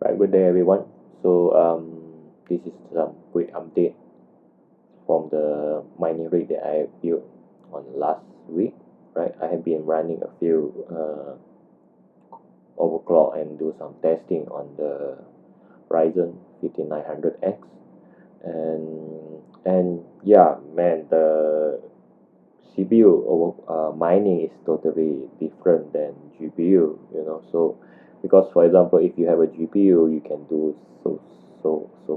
Right, good day everyone. So this is some quick update from the mining rig that I built on last week. Right, I have been running a few overclock and do some testing on the Ryzen 5900x, and yeah, man, the CPU mining is totally different than GPU. So because for example, if you have a GPU, you can do so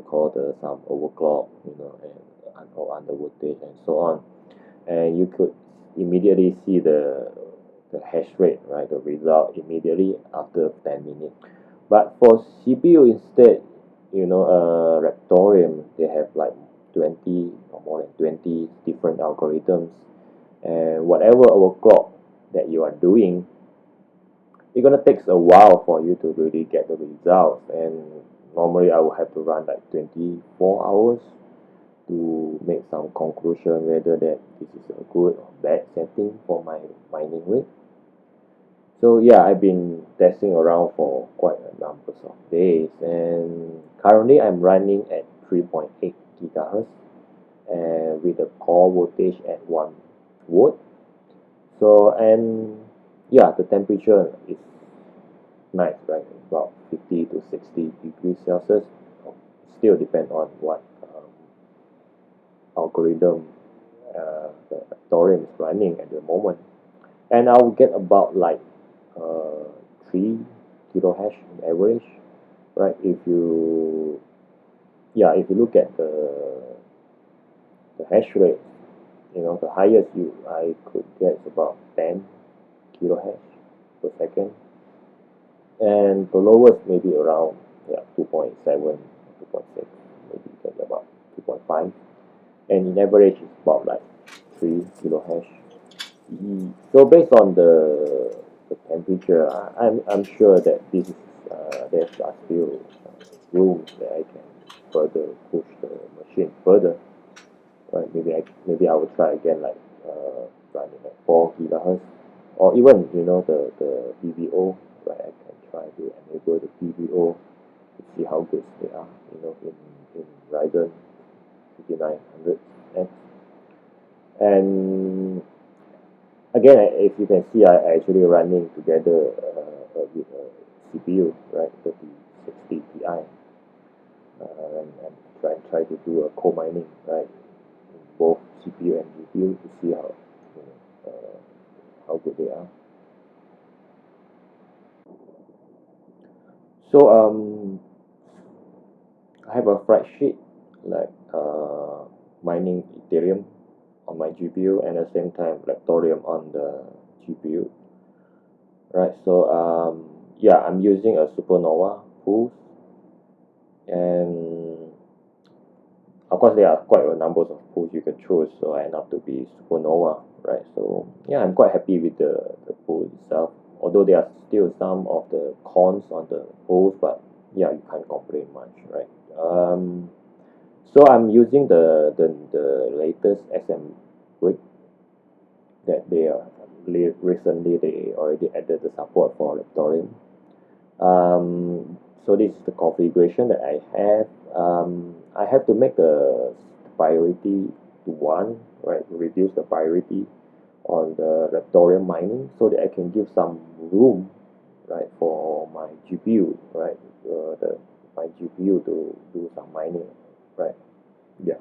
called some overclock, or under voltage and so on, and you could immediately see the hash rate, right, the result immediately after 10 minutes. But for CPU instead, Raptoreum, they have like 20 or more than 20 different algorithms, and whatever overclock that you are doing, it's gonna take a while for you to really get the results. And normally I will have to run like 24 hours to make some conclusion whether that this is a good or bad setting for my mining rig. So yeah, I've been testing around for quite a number of days, and currently I'm running at 3.8 gigahertz and with a core voltage at 1 volt. So, and yeah, the temperature is nice, right? About 50 to 60 degrees Celsius. Still depend on what algorithm the Raptoreum is running at the moment. And I'll get about like 3 kilo hash on average, right? If you look at the hash rate, the highest I could get is about 10 kilo hash per second, and the lowest maybe around 2.7, 2.6, maybe you get about 2.5, and in average it's about like 3 kilo hash. So based on the temperature, I'm sure that this is there's still room that I can further push the machine further. Right? Maybe I will try again, like running at 4 gigahertz, or even the PVO. Right? I can try to enable the PVO to see how good they are. In Ryzen 5900x. And again, if you can see, I actually running together with a CPU, right, 3060 Ti, and try to do a co-mining, right, in both CPU and GPU to see how good they are. So I have a spreadsheet like mining Ethereum on my GPU, and at the same time Raptoreum on the GPU. Right, so yeah, I'm using a Supernova pool, and of course there are quite a number of pools you can choose, so I end up to be Supernova, right? So yeah, I'm quite happy with the pool itself, although there are still some of the cons on the pools, but yeah, you can't complain much, right? So I'm using the latest SM rig that they are recently they already added the support for Raptoreum. So this is the configuration that I have. I have to make the priority to 1, right? Reduce the priority on the Raptoreum mining so that I can give some room, right, for my GPU, right? My GPU to do some mining, right? Yeah.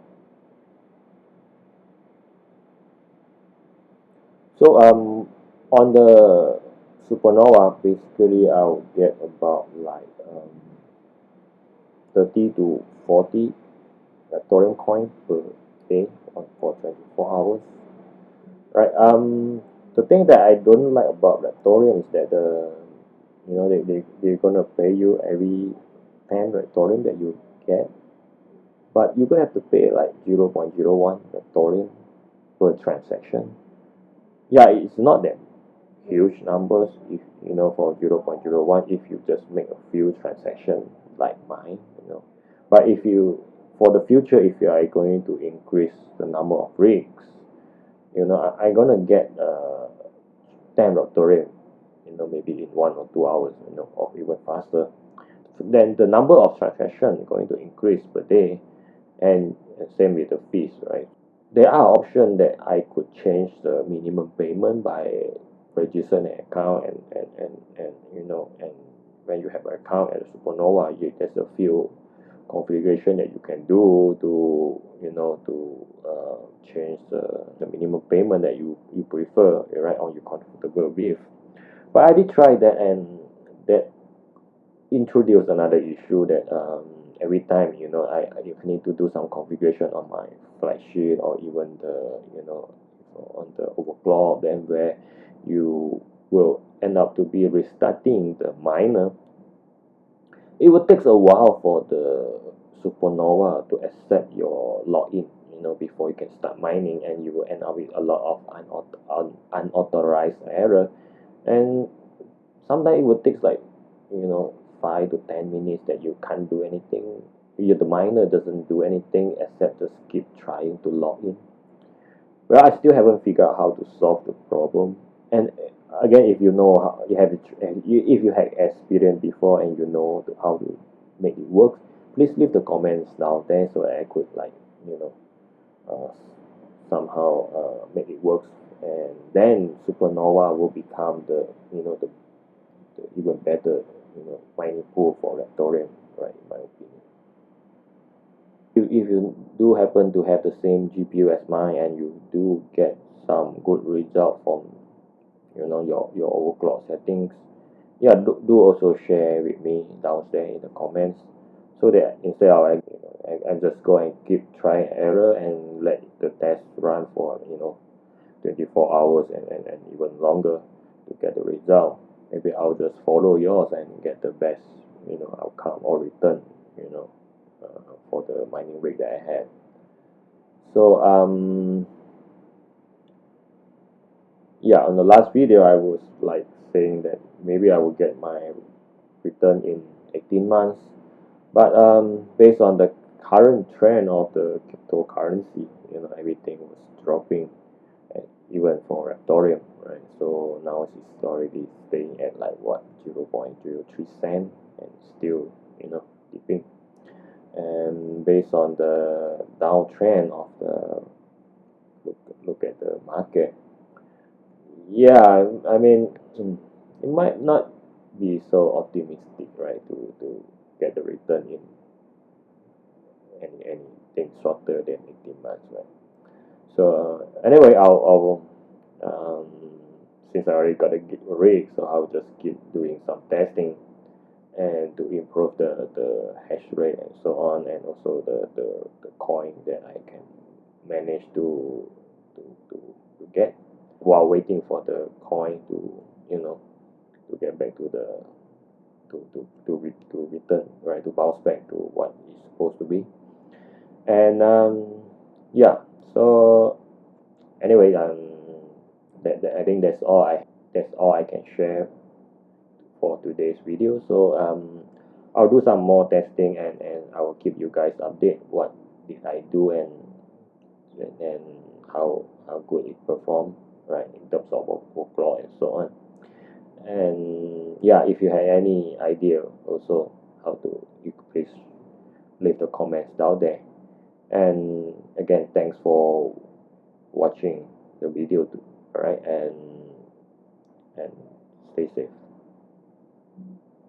So on the Supernova, basically I'll get about like 30 to 40 Raptoreum coin per day for 24 hours. Right. The thing that I don't like about Raptoreum is that they're gonna pay you every 10 Raptoreum that you get, but you're gonna have to pay like 0.01 Raptoreum per transaction. Yeah, it's not that huge numbers if for 0.01 if you just make a few transactions like mine. But if you, for the future, if you are going to increase the number of rigs, I'm gonna get 10 Raptoreum, maybe in 1 or 2 hours, or even faster. then the number of transactions going to increase per day, and same with the fees, right? There are options that I could change the minimum payment by registering an account, and and when you have an account at Supernova, there's a few configuration that you can do to change the minimum payment that you prefer, right, or you're comfortable with. But I did try that, and that introduced another issue that every time I need to do some configuration on my flight sheet, or even the on the overclock, then where you will end up to be restarting the miner. It will take a while for the Supernova to accept your login, before you can start mining, and you will end up with a lot of unauthorized error. And sometimes it will take like 5 to 10 minutes that you can't do anything. The miner doesn't do anything except just keep trying to log in. Well, I still haven't figured out how to solve the problem. And again, if you know how you have if you had experience before, and you know how to make it work, please leave the comments down there so I could uh, somehow make it work, and then Supernova will become the even better mining pool for Raptoreum, right, in my opinion. If you do happen to have the same GPU as mine, and you do get some good result from your overclock settings, yeah, do also share with me down there in the comments, so that instead of I just go and keep trying error and let the test run for 24 hours, and even longer to get the result. Maybe I'll just follow yours and get the best outcome or return for the mining rig that I had. So yeah, on the last video I was like saying that maybe I will get my return in 18 months, but based on the current trend of the cryptocurrency, everything was dropping, even for Raptoreum, right? So now it's already staying at like what, 0.03 cent, and still dipping. And based on the downtrend of the look at the market, yeah, I mean, it might not be so optimistic, right, to get the return in anything shorter than 18 months, right? So anyway, I'll since I already got a rig, so I'll just keep doing some testing, and to improve the hash rate and so on, and also the coin that I can manage to, to, to get, while waiting for the coin to to get back to the to return, right, to bounce back to what it's supposed to be. And yeah, so anyway, I think that's all I can share for today's video. So I'll do some more testing, and I will keep you guys update what did I do, and how good it performed, right, in terms of overclock and so on. And yeah, if you have any idea also how to, you could please leave the comments down there. And again, thanks for watching the video too, all right, and stay safe.